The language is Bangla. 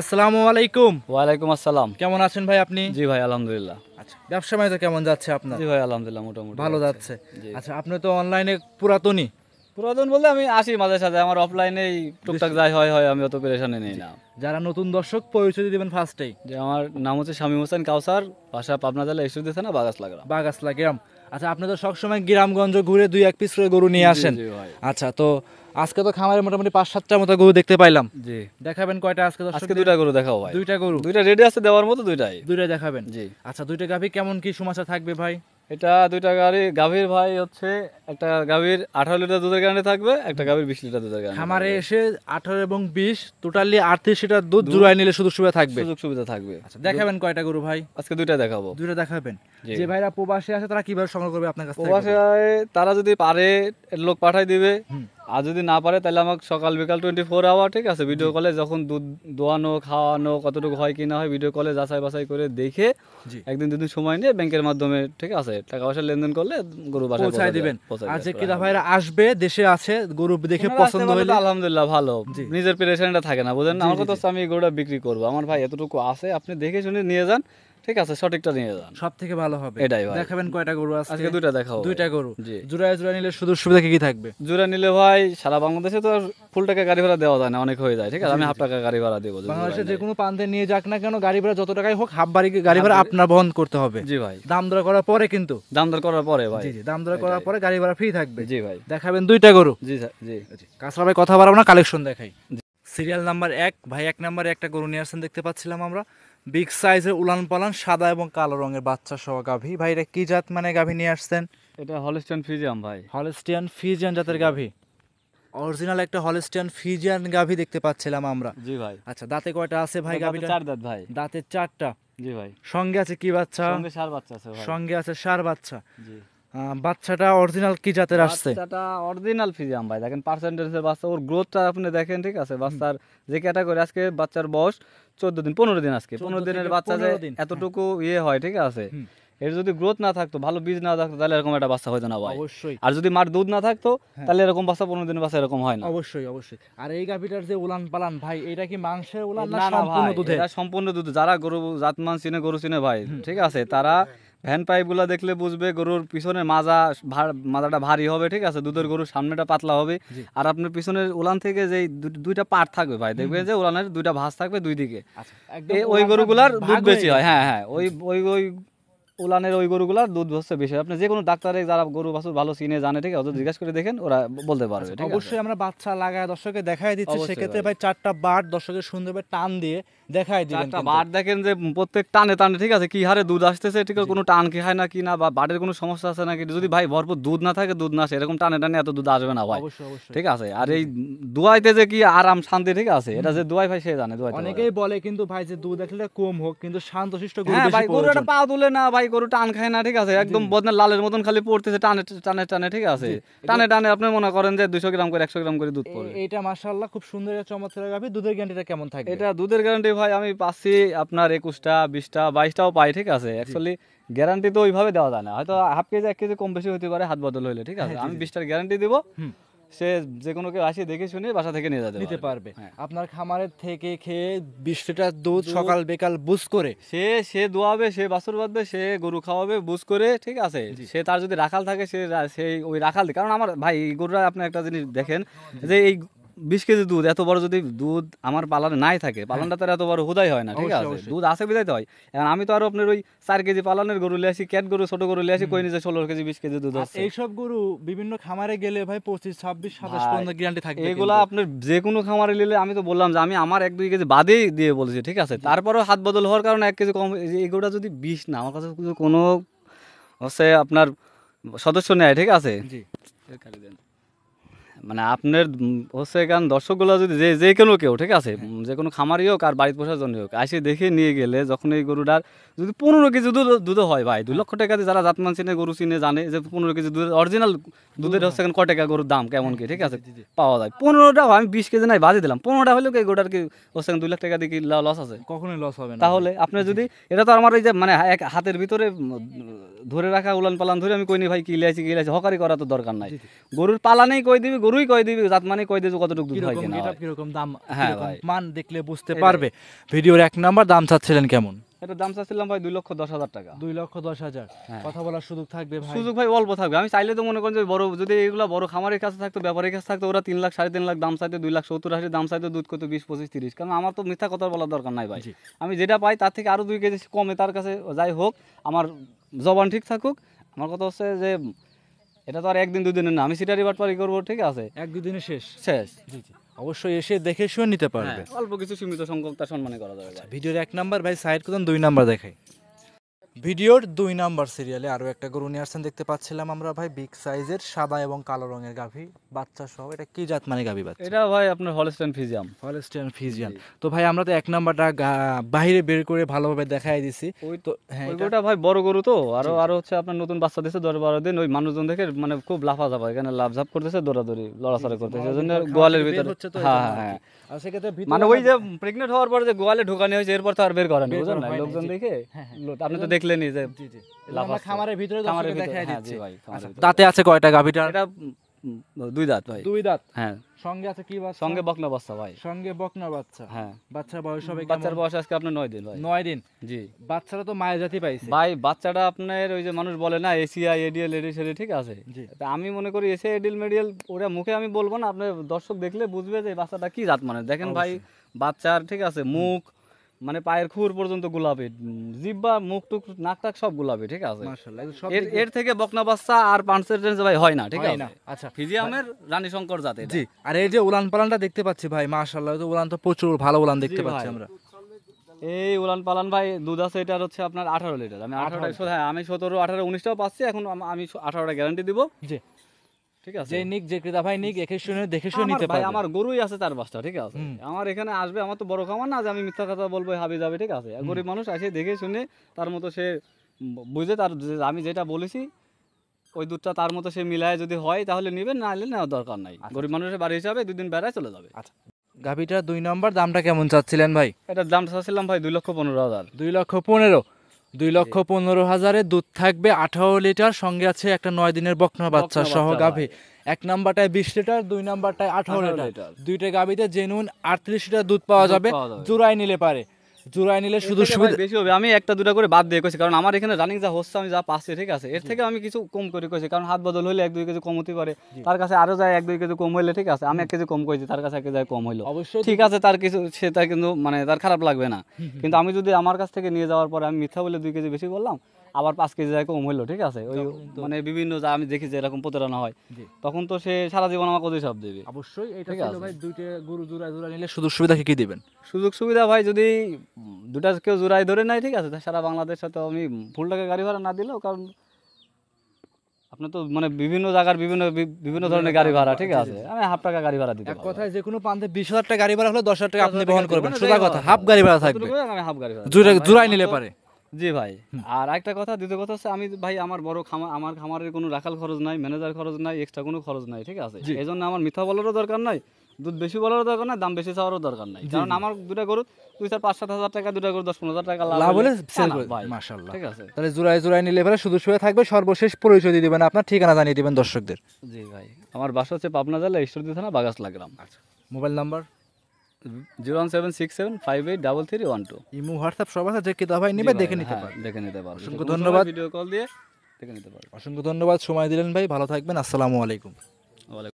আসসালামু আলাইকুম। ওয়ালাইকুম আসসালাম। কেমন আছেন ভাই আপনি? জি ভাই আলহামদুলিল্লাহ। আচ্ছা, ব্যবসা বাণিজ্য কেমন যাচ্ছে আপনার? জি ভাই আলহামদুলিল্লাহ মোটামুটি ভালো যাচ্ছে। জি। আচ্ছা, আপনি তো অনলাইনে পুরাতনই। পুরাতন বলতে আমি আসি মাঝে সাথে, আমার অফলাইনেই টুকটাক যাই হয়, আমি অত পেরেশানি নেই না। যারা নতুন দর্শক পরিচয় দিয়ে দিবেন ফার্স্টেই। যে আমার নাম হচ্ছে শামীম হোসেন কাউসার, বাসা পাবনা জেলা ঈশ্বরদী থানা বাগাসলা গ্রাম। বাগাসলা গ্রাম। আচ্ছা, আপনি তো সবসময় গ্রামগঞ্জ ঘুরে দুই এক পিস করে গরু নিয়ে আসেন। জি ভাই। আচ্ছা, তো আজকে তো খামারে মোটামুটি 5-7টার মতো গরু দেখতে পাইলাম। জি। দেখাবেন কয়টা আজকে আজকে দর্শকদের? দুইটা গরু দেখাও ভাই। দুইটা গরু। দুইটা রেডি আছে দেওয়ার মতো, দুইটাই দেখাবেন। জি। আচ্ছা, দুইটা গাভী কেমন কি সমাচার থাকবে ভাই? এটা দুইটা গাভীর ভাই হচ্ছে, একটা গাভীর 18 লিটার দুধের গ্যারান্টি থাকবে, একটা গাভীর 20 লিটার দুধের গ্যারান্টি। খামারে এসে 18 এবং 20 টোটালি 38 লিটার দুধ জোড়ায় নিলে সুযোগ সুবিধা থাকবে। সুযোগ সুবিধা থাকবে। আচ্ছা, দেখাবেন কয়টা গরু ভাই? আজকে দুইটা দেখাবো। দুইটা দেখাবেন। জি। যে ভাইরা প্রবাসে আছে তারা কিভাবে সংগ্রহ করবে আপনার কাছ থেকে? প্রবাসে তারা যদি পারে লোক পাঠাই দিবে, হুম। আর যদি না পারে তাহলে আমাকে সকাল বিকাল 24 আওয়ার, ঠিক আছে, ভিডিও কলে যখন দুধ দোয়ানো খাওয়ানো কতটুকু হয় কি না হয় ভিডিও কলে যাচাই বাছাই করে দেখে জি। একদিন দুদিন সময় নিয়ে ব্যাংকের মাধ্যমে, ঠিক আছে, টাকা পয়সা লেনদেন করলে গরু বাসায় পৌঁছায় দিবেন। পৌঁছায় আর যে দেবে। কিরা ভাইরা আসবে দেশে আছে গরু দেখে ওনারা আসতে পছন্দ পারলে হলে তো আলহামদুলিল্লাহ ভালো, জি। নিজের পেরেশানিটা থাকে না, বুঝেন না। জি, আমার জি, কথা জি। হচ্ছে আমি এই গরুটা বিক্রি করবো, আমার ভাই এতটুকু আছে, আপনি দেখে শুনে নিয়ে যান, ঠিক আছে, সঠিকটা নিয়ে যান, সব থেকে ভালো হবে। এটাই ভাই। দেখাবেন কয়টা গরু আজকে? আজকে দুইটা দেখাবো। দুইটা গরু। জি। জোড়ায় জোড়ায় নিলে সুযোগ সুবিধা কি কি থাকবে? জোড়া নিলে ভাই সারা বাংলাদেশে তো আর ফুল টাকা গাড়ি ভাড়া দেওয়া যায় না, অনেক হয়ে যায়, ঠিক আছে, আমি হাফ টাকা গাড়ি ভাড়া দেবো যদি বাংলাদেশের জোড়ায় যে নেয়। কোনো প্রান্তে নিয়ে যাক না কেন গাড়ি ভাড়া যত টাকাই হোক হাফ গাড়ি ভাড়া আপনার বহন করতে হবে। জি ভাই। দাম দর করার পরে কিন্তু। দাম দর করার পরে ভাই। জি জি, দাম দর করার পরে গাড়ি ভাড়া ফ্রি থাকবে। জি ভাই। দেখাবেন দুইটা গরু। জি জি। কাঁচরা ভাই কথা বাড়াবো না, কালেকশন দেখাই। সিরিয়াল নাম্বার 1 ভাই, 1 নম্বরে একটা গরু নিয়ে আসছেন দেখতে পাচ্ছিলাম আমরা। বিগ সাইজের উলান পালান সাদা এবং কালো রঙের বাচ্চা সহ গাভী। ভাই এটা কি জাত মানে গাভী নিয়ে আসছেন? এটা হলস্টাইন ফ্রিজিয়াম ভাই। হলস্টিয়ান ফ্রিজিয়ান জাতের গাভী। অরিজিনাল একটা হলস্টিয়ান ফ্রিজিয়ান গাভী দেখতে পাচ্ছিলাম আমরা। জি ভাই। আচ্ছা, দাঁতে কয়টা আছে ভাই গাভীটা? চার দাঁত ভাই। দাঁতে 4টা। জি ভাই। সঙ্গে আছে কি বাচ্চা? সঙ্গে ষাঁড় বাচ্চা আছে ভাই। সঙ্গে আছে ষাঁড় বাচ্চা। জি। বাচ্চাটা অরিজিনাল কি জাতের আসছে? বাচ্চাটা অরিজিনাল ফ্রিজিয়াম ভাই, দেখেন পার্সেন্টেজের বাচ্চা, ওর গ্রোথটা আপনি দেখেন, ঠিক আছে, বাচ্চার যে ক্যাটাগরি, আজকে বাচ্চার বয়স 14 দিন 15 দিন, আজকে 15 দিনের বাচ্চা যে 15 দিন। এতটুকু ইয়ে হয়, ঠিক আছে, হুম। এর যদি গ্রোথ না থাকতো, ভালো বীজ না থাকতো, তাহলে এরকম একটা বাচ্চা হতো না ভাই। অবশ্যই আর যদি মার দুধ না থাকতো, তাহলে এরকম বাচ্চা 15 দিনের বাচ্চা এরকম হয় না। অবশ্যই অবশ্যই। আর এই গাভীটার যে উলান পালান ভাই, এটা কি মাংসের উলান না না না সম্পূর্ণ ভাই, দুধের? এটা সম্পূর্ণ দুধ। যারা গরু জাতমান চিনে, গরু চিনে ভাই, ঠিক আছে, তারা ভ্যান পাইপ গুলা দেখলে বুঝবে গরুর পিছনে মাজাটা ভারী হবে, ঠিক আছে, দুধের গরুর সামনেটা পাতলা হবে, আর আপনার পিছনের উলান থেকে যে দুইটা পার্ট থাকবে ভাই, দেখবে যে উলানের দুইটা ভাঁজ থাকবে দুই দিকে। আচ্ছা, একদম ওই উলানটা গরুগুলার ভাগ দুধ হয়ে বেশি হয়। গেছে। হ্যাঁ হ্যাঁ, ওই ওই ওই উলানের ওই গরুগুলার দুধ হচ্ছে বেশি। আপনি যে কোনো ডাক্তারে যারা গরু বাছুর ভালো চিনে জানে, ঠিক আছে, ওদের জিজ্ঞাসা করে দেখেন, ওরা বলতে পারবে, ঠিক আছে। অবশ্যই আমরা বাচ্চা লাগায় দর্শককে দেখাই দিচ্ছি, অবশ্যই সেক্ষেত্রে ভাই। ভাই 4টা বাট দর্শকের সুন্দরভাবে টান দিয়ে দেখাই দিবেন। চারটা বাট দেখেন যে প্রত্যেক টানে টানে, ঠিক আছে, কি হারে দুধ আসতেছে, ঠিক আছে, কোনো টান কি হয় না কি না, বা বাটের কোনো সমস্যা আছে নাকি। যদি ভাই ভরপুর দুধ না থাকে, দুধ না আসে, এরকম টানে টানে এত দুধ আসবে না ভাই, অবশ্যই অবশ্যই। ঠিক আছে। আর এই দুয়াইতে যে কি আরাম শান্তি, ঠিক আছে, এটা যে দুয়াই ভাই সে জানে। দুয়াইতে অনেকেই বলে কিন্তু ভাই যে দুধ আসলে কম হোক, কিন্তু শান্তশিষ্ট গরু হ্যাঁ বেশি ভাই, গরু প্রয়োজন। একটা পা তুলে না ভাই, গরু টান খায় না, ঠিক আছে, একদম বদনা লালের মতন খালি পড়তেছে টানে টানে টানে, ঠিক আছে, টানে টানে আপনি মনে করেন যে 200 গ্রাম করে 100 গ্রাম করে দুধ পড়ে। এইটা মাশাআল্লাহ খুব সুন্দর একটা চমৎকার গাভী। দুধের গ্যারান্টিটা কেমন থাকবে? এটা দুধের গ্যারান্টি ভাই আমি পাচ্ছি আপনার 21টা 20টা 22টাও পাই, ঠিক আছে। অ্যাকচুয়ালি গ্যারান্টি তো ওইভাবে দেওয়া যায় না, হয়তো হাফ কেজি 1 কেজি কম বেশি হতে পারে হাত বদল হইলে, ঠিক আছে। আমি 20টার গ্যারান্টি দিব, হুম। সে যে কোনো কেউ আসি দেখে শুনে বাসা থেকে নিয়ে নিতে পারবে। হ্যাঁ। আপনার খামারের থেকে খেয়ে 20 লিটার দুধ সকাল বিকাল বুঝ করে সে সে দোয়াবে, সে বাছুর বাঁধবে, সে গরু খাওয়াবে বুঝ করে, ঠিক আছে। সে তার যদি রাখাল থাকে, সেই ওই রাখাল দিয়ে। কারণ আমার ভাই এই গরুরা আপনি একটা জিনিস দেখেন, যে এই 20 কেজি দুধ, এত বড় যদি দুধ আমার পালানে নাই থাকে, পালানটা তো এত বড় হুদাই হয় না, ঠিক অবশ্যই, আছে, অবশ্যই। দুধ আছে বিদায় হয়। এখন আমি তো আর আপনার ওই 4 কেজি পালানের গরু লিয়ে আসি, ক্যাট গরু ছোট গরু লিয়ে আসি, কই নিজে 16 কেজি 20 কেজি দুধ আর হচ্ছে। এইসব গরু বিভিন্ন খামারে গেলে ভাই 25 26 27 ভাই, পর্যন্ত গ্যারান্টি থাকবে। এগুলা আপনার যে কোনো খামারে নিলে, আমি তো বললাম যে আমি আমার 1-2 কেজি বাদেই দিয়ে বলেছি, ঠিক আছে, তারপরেও হাত বদল হওয়ার কারণে 1 কেজি কম। এগুলা যদি 20 না, আমার কাছে কোনো হচ্ছে আপনার সদস্য নেয়, ঠিক আছে, জি মানে আপনার হচ্ছে কারণ দর্শকগুলো যদি যে কোনো কেউ, ঠিক আছে, যে কোনো খামারই হোক আর বাড়িতে পোষার জন্য হোক, আসে দেখে নিয়ে গেলে, যখন এই গরুটার যদি 15 কেজি দুধ হয় ভাই, 2 লক্ষ টাকা দিয়ে যারা জাতমান চিনে গরু চিনে জানে যে 15 কেজি দুধ অরিজিনাল দুধের হচ্ছে ক টাকা গরুর দাম কেমন কি, ঠিক আছে, পাওয়া যায়। 15টা আমি 20 কেজি নাই বাজে দিলাম, 15টা হলেও কি গরুটার কি হচ্ছে 2 লাখ টাকা দিয়ে কি লস আছে? কখনোই লস হবে না। তাহলে আপনি যদি এটা তো আমার এই যে মানে এক হাতের ভিতরে ধরে রাখা উলান পালান ধরে আমি কইনি ভাই কি লিয়েছি হকারি করা তো দরকার নাই। গরুর পালানেই কই দিবি, গরুই কয় দিবি, জাত মানে কয় দিবি কতটুকু দুধ হয় কিরকম কিনা গেটআপ, হয়। কিরকম দাম, হ্যাঁ কিরকম ভাই। মান দেখলে বুঝতে এটাই। পারবে। ভিডিওর 1 নাম্বার দাম চাচ্ছিলেন কেমন? এটার দাম চাচ্ছিলাম ভাই 2,10,000 টাকা। 2,10,000। হ্যাঁ। কথা বলার সুযোগ থাকবে ভাই? সুযোগ ভাই অল্প থাকবে। আমি চাইলে তো মনে করেন যে বড় যদি এগুলা বড় খামারের কাছে থাকতো, ব্যাপারীর কাছে থাকতো, ওরা 3 লাখ 3.5 লাখ দাম চাইতো, 2,70,000 দাম চাইতো, দুধ করতো 20, 25, 30। কারণ আমার তো মিথ্যা কথা বলার দরকার নাই ভাই। জি। আমি যেটা পাই তার থেকে আরো 2 কেজি কমে তার কাছে যাই হোক, আমার জবান ঠিক থাকুক। আমার কথা হচ্ছে যে এটা তো আর একদিন দুদিনের না, আমি সিটারি বাটপারি করবো, ঠিক আছে, 1-2 দিনে শেষ। শেষ। জি জি, অবশ্যই এসে দেখে শুনে নিতে পারবে। হ্যাঁ, অল্প কিছু সীমিত সংখ্যক তার সম্মানে করা যাবে ভাই। ভিডিওর 1 নাম্বার ভাই সাইড করুন, 2 নাম্বার দেখাই। ভিডিওর 2 নাম্বার সিরিয়ালে আরো একটা গরু নিয়ে আসছেন দেখতে পাচ্ছিলাম আমরা ভাই, বিগ সাইজের সাদা এবং কালো রঙের গাভী বাচ্চা সহ। এটা কি জাত মানে গাভী বাচ্চা? এটা ভাই আপনার হলস্টাইন ফ্রিজিয়াম। Holstein Friesian. তো ভাই আমরা তো 1 নাম্বারটা বাইরে বের করে ভালোভাবে দেখাই দিছি। ওই তো হ্যাঁ, ওই এটা গরুটা ভাই বড় গরু তো, আরো হচ্ছে আপনার নতুন বাচ্চা দিচ্ছে 10-12 দিন। ওই মানুষজন দেখে মানে খুব লাফাঝাফা, এখানে লাফঝাপ করতেছে, দৌড়াদৌড়ি লড়াচড়া করতেছে, এই জন্য গোয়ালের ভিতরে। হ্যাঁ হ্যাঁ হ্যাঁ, আর সেক্ষেত্রে ভিতরে মানে ওই যে প্রেগনেন্ট হওয়ার পরে যে গোয়ালে ঢোকানো হয়েছে, এরপর তো আর বের করেন, বের বুঝলেন করা না, হয় না, লোকজন জি। দেখে। হ্যাঁ, হ্যাঁ। আপনি তো দেখলেনই যে জি জি, আমরা লাফাচ্ছে। খামারের ভিতরে খামারের দর্শককে ভিতরে, দেখাই হ্যাঁ, দিচ্ছি। জি ভাই, খামারের আচ্ছা, ভিতরে। দাঁতে আছে কয়টা গাভীটা? এটা 2 দাঁত ভাই। 2 দাঁত। হ্যাঁ, সঙ্গে আছে কি বাচ্চা? সঙ্গে বকনা বাচ্চা ভাই। সঙ্গে বকনা বাচ্চা। হ্যাঁ, বাচ্চার বয়স হবে বাচ্চার কেমন? বয়স আজকে আপনার 9 দিন ভাই। 9 দিন। জি বাচ্চারা তো মায়ের জাতি পাইছে। ভাই, বাচ্চাটা আপনার ওই যে মানুষ বলে না এসিয়া এডিএল এডি সেডি, ঠিক আছে, জি। তা আমি মনে করি এসিয়া এডিএল মেডিএল ওরা মুখে আমি বলবো না, আপনার দর্শক দেখলে বুঝবে যে এই বাচ্চাটা কি জাত মানে। দেখেন ভাই, বাচ্চার ঠিক আছে মুখ মানে পায়ের খুর পর্যন্ত গোলাপি, জিহ্বা মুখ টুক নাক টাক সব গোলাপি, ঠিক আছে। মাশাআল্লাহ, এগুলো সব এর দিক দিয়ে এর থেকে বকনা বাচ্চা আর পার্সেন্টেজ ভাই হয় না, ঠিক হয় আছে। না। আচ্ছা, ফিজিয়ামের রানী শঙ্কর জাতে এটা। জি। আর এই যে উলান পালানটা দেখতে পাচ্ছি ভাই, মাশাআল্লাহ, তো উলান তো প্রচুর ভালো উলান দেখতে জি পাচ্ছি ভাই। আমরা। এই উলান পালান ভাই, দুধ আছে এটার হচ্ছে আপনার 18 লিটার। আমি 18টা, হ্যাঁ আমি 17, 18, 19টাও পাচ্ছি এখন। আমি 18টা গ্যারান্টি দিব, জি। ঠিক আছে। যে নিক, যে ক্রেতা ভাই নিক, দেখে শুনে নিতে ভাই পারবে। আমার গরুই আছে 4-5টা, ঠিক আছে। আমার এখানে আসবে, আমার তো বড় খামার না যে আমি মিথ্যা কথা বলবো হাবি যাবে, ঠিক আছে। গরিব মানুষ আসে দেখে শুনে তার মতো সে বুঝে, তার আমি যেটা বলেছি ওই দুধটা তার মতো সে মিলায় যদি হয় তাহলে নেবেন, না হলে নেওয়ার দরকার নাই। গরিব মানুষের বাড়ি হিসাবে 2 দিন বেড়ায় চলে যাবে। আচ্ছা, গাভীটা 2 নাম্বার দামটা কেমন চাচ্ছিলেন ভাই? এটার দাম চাচ্ছিলাম ভাই 2,15,000। 2,15,000। 2,15,000-এ দুধ থাকবে 18 লিটার, সঙ্গে আছে একটা 9 দিনের বকনা বাচ্চা সহ বাচ্চা গাভী। 1 নাম্বারটায় 20 লিটার, 2 নাম্বারটায় 18 18 লিটার। লিটার। দুইটা গাভীতে জেনুইন 38 লিটার দুধ পাওয়া দুধ যাবে। পাওয়া যাবে। জোড়ায় নিলে পারে, জোড়ায় নিলে শুধু এর থেকে সুবিধা। ভাই বেশি হবে, আমি একটা দুটা করে বাদ দিয়ে কইছি, কারণ আমার এখানে রানিং যা হচ্ছে আমি যা পাচ্ছি, ঠিক আছে, এর থেকে আমি কিছু কম করে কইছি, কারণ হাত বদল হলে 1-2 কেজি কম হতে পারে। তার কাছে আরো যায় 1-2 কেজি কম হইলে, ঠিক আছে, আমি 1 কেজি কম কইছি, তার কাছে 1 কেজি কম হইলো, অবশ্যই ঠিক আছে, তার কিছু সেটা কিন্তু মানে তার খারাপ লাগবে না। কিন্তু আমি যদি আমার কাছ থেকে নিয়ে যাওয়ার পরে আমি মিথ্যা বলে 2 কেজি বেশি বললাম, আবার 5 কেজি যায় কম হইলো, ঠিক আছে, ওই মানে বিভিন্ন যা আমি দেখি যে এরকম প্রতারণা হয়, জি। তখন তো সে সারা জীবন আমাকে অভিশাপ দেবে। অবশ্যই এটা ঠিক ছিল আছে। ভাই, দুইটা গরু জোড়া জোড়া নিলে সুযোগ সুবিধা কি কি দিবেন? সুযোগ সুবিধা ভাই, যদি দুটা কেউ জোড়ায় ধরে নাই, ঠিক আছে, সারা বাংলাদেশে তো আমি ফুল টাকা গাড়ি ভাড়া না দিলেও, কারণ আপনার তো মানে বিভিন্ন জায়গার বিভিন্ন ধরনের গাড়ি ভাড়া, ঠিক আছে, আমি হাফ টাকা গাড়ি ভাড়া দিতে এক পারবো। কথায় যে কোনো প্রান্তে 20,000 টাকা গাড়ি ভাড়া হলে 10,000 টাকা আপনি 10,000 বহন টাকা করবেন, দিবো, সোজা মানে কথা, হাফ গাড়ি ভাড়া থাকবে, যতটুকু আমি হাফ গাড়ি ভাড়া জোড়ায় দিবো। জোড়ায় আমার নিলে তো- পারে। জি ভাই। আর একটা কথা, দ্বিতীয় কথা হচ্ছে আমি ভাই আমার বড় খামার, আমার খামারের কোনো রাখাল খরচ নাই, ম্যানেজার খরচ নাই, এক্সট্রা কোনো খরচ নাই, ঠিক আছে। এই জন্য আমার মিথ্যা বলারও দরকার নাই, দুধ বেশি বলারও দরকার নাই, দাম বেশি চাওয়ারও দরকার নাই, কারণ আমার দুটা গরু 2-4-5-7 হাজার টাকা, দুটা গরু 10-15 হাজার টাকা লাভ হলে হলে সেল না, করে ভাই, মাশাআল্লাহ। ঠিক আছে। তাহলে জোড়ায় জোড়ায় নিলে পরে শুধু শুয়ে থাকবে। সর্বশেষ পরিচয় দিয়ে দিবেন, আপনার ঠিকানা জানিয়ে দিবেন দর্শকদের। জি ভাই, আমার বাসা হচ্ছে পাবনা জেলা ঈশ্বরদী থানা বাগাসলা গ্রাম। Mobile number? 01767583312। ইমো, হোয়াটসঅ্যাপ সব আছে, যে কি দাভাই নেবে দেখে নিতে পারে। দেখে নিতে পারবে। অসংখ্য ধন্যবাদ। ভিডিও কল দিয়ে দেখে নিতে পারবে। অসংখ্য ধন্যবাদ, সময় দিলেন ভাই, ভালো থাকবেন, আসসালামু আলাইকুম। ওয়ালাইকুম